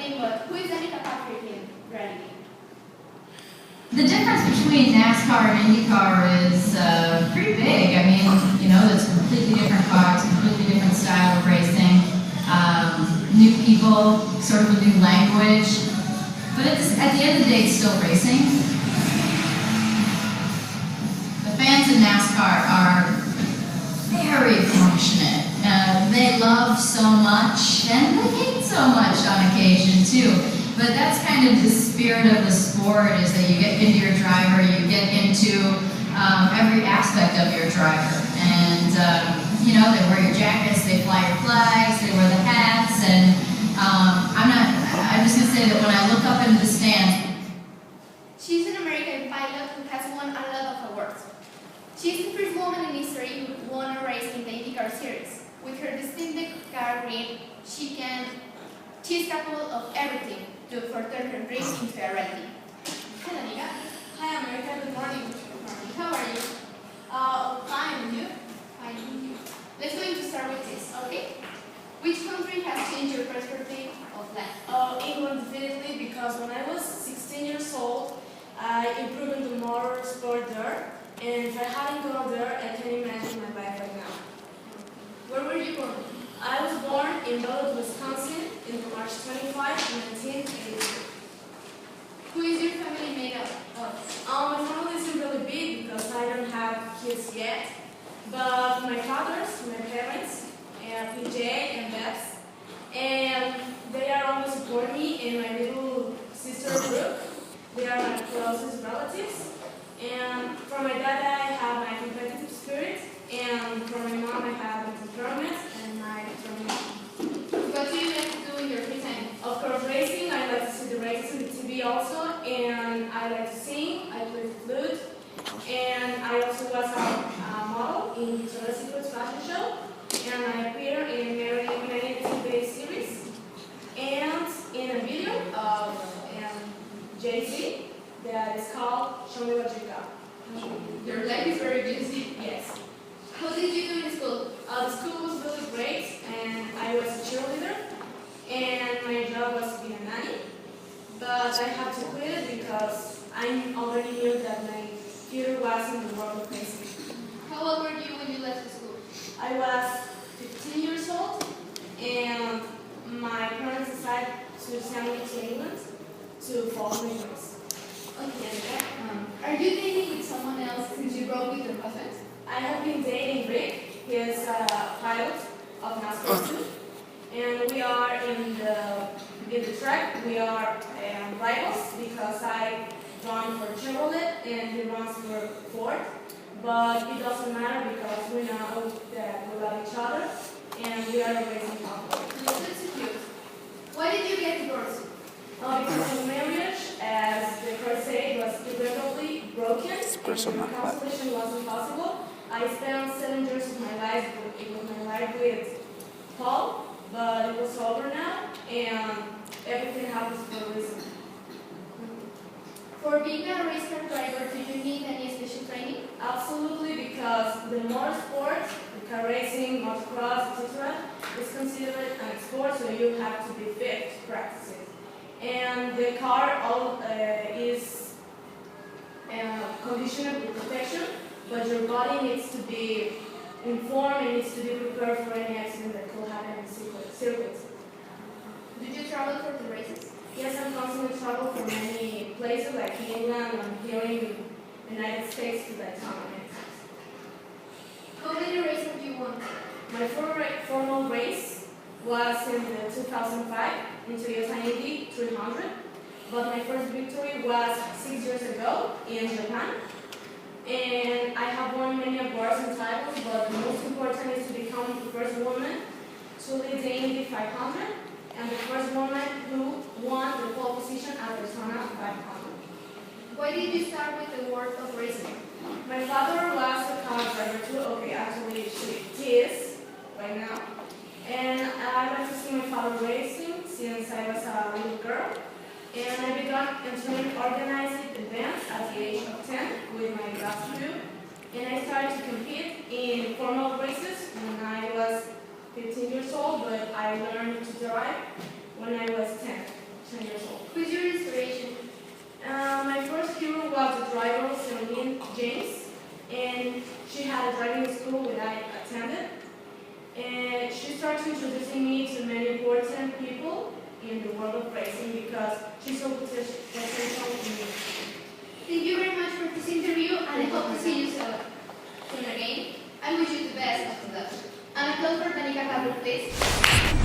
name, but who is Danica Patrick in reality? The difference between NASCAR and IndyCar is pretty big. I mean, you know, it's completely different cars, completely different style of racing, new people, sort of a new language. But at the end of the day, it's still racing. The fans in NASCAR are very passionate. They love so much, and they hate so much on occasion too. But that's kind of the spirit of the sport, is that you get into your driver, you get into every aspect of your driver. And, you know, they wear your jackets, they fly your flags, they wear the hats, and I'm just going to say that when I look up into the stands, She's an American pilot who has won a lot of awards. She's the first woman in history who won a race in the IndyCar series. With her distinctive car grid, she's capable of everything for turn her dreams into a reality. Hi, Danica. Hi, America. Good morning. Good morning. How are you? Fine. And you? Fine, thank you. Let's go to start with this, okay? Which country has changed your perspective of life? England, definitely, because when I was 16 years old, I improved in the motor sport there. And if I hadn't gone there, I can't imagine my life right now. Where were you born? I was born in Belleville, Wisconsin, in March 25, 1982. Who is your family made up of? My family isn't really big because I don't have kids yet. But my fathers, my parents, PJ and Beth, and they are always support me, and my little sister Brooke. They are my closest relatives. And from my dad, I have my competitive spirit, and from my mom, I have my temperament and my determination. What do you like to do in your free time? Of course, racing. I like to see the races on the TV also, and I like to sing. I play the flute, and I also was a model in Victoria's Secret fashion show, and I appear in many TV series, and in a video of Jay-Z that is called "Show Me What You Got." Your life is very busy. Yes. How did you do in school? The school was really great, and I was a cheerleader, and my job was to be a nanny. But I had to quit it because I already knew that my future was in the world of racing. How old were you when you left the school? I was 15 years old, and my parents decided to send me to England to follow my dreams. Okay, are you dating with someone else since you broke with your husband? I have been dating Rick. He is a pilot of NASCAR too, and we are in the track. We are rivals because I run for Chevrolet and he runs for Ford. But it doesn't matter because we know that we love each other and we are a racing couple. That's so cute. Why did you get divorced? Because the marriage, as the court said, was irreparably broken and reconciliation wasn't possible. I spent 7 years of my life with Paul, but it was over now, and everything happens for a reason. For being a race car driver, do you need any special training? Absolutely, because the motorsport, the car racing, motocross, etc., is considered an sport, so you have to be fit to practice it. And the car is conditioned with protection, but your body needs to be informed and needs to be prepared for any accident that could happen in the circuit. Did you travel for the races? Yes, I'm constantly travel from many places like England and here in the United States to that time. How many races have you won? My first formal race was in the 2005 in Toyota Indy 300, but my first victory was 6 years ago in Japan. And I have won many awards and titles, but the most important is to become the first woman to lead the Indy 500 and the first woman who won the pole position at the Daytona 500. Why did you start with the world of racing? My father was a car driver too. Okay, actually she is right now. And I like to see my father racing since I was a little girl. And I began entering organized events at the age of 10 with my class crew. And I started to compete in formal races when I was 15 years old, but I learned to drive when I was 10. 10 years old. Who's your inspiration? My first hero was the driver, Celine James, and she had a driving school that I attended. And she started introducing me to many important people in the world of racing because she saw potential in me. Thank you very much for this interview, and I hope to see you soon again. I wish you the best after that. And a call for Danica Patrick, please.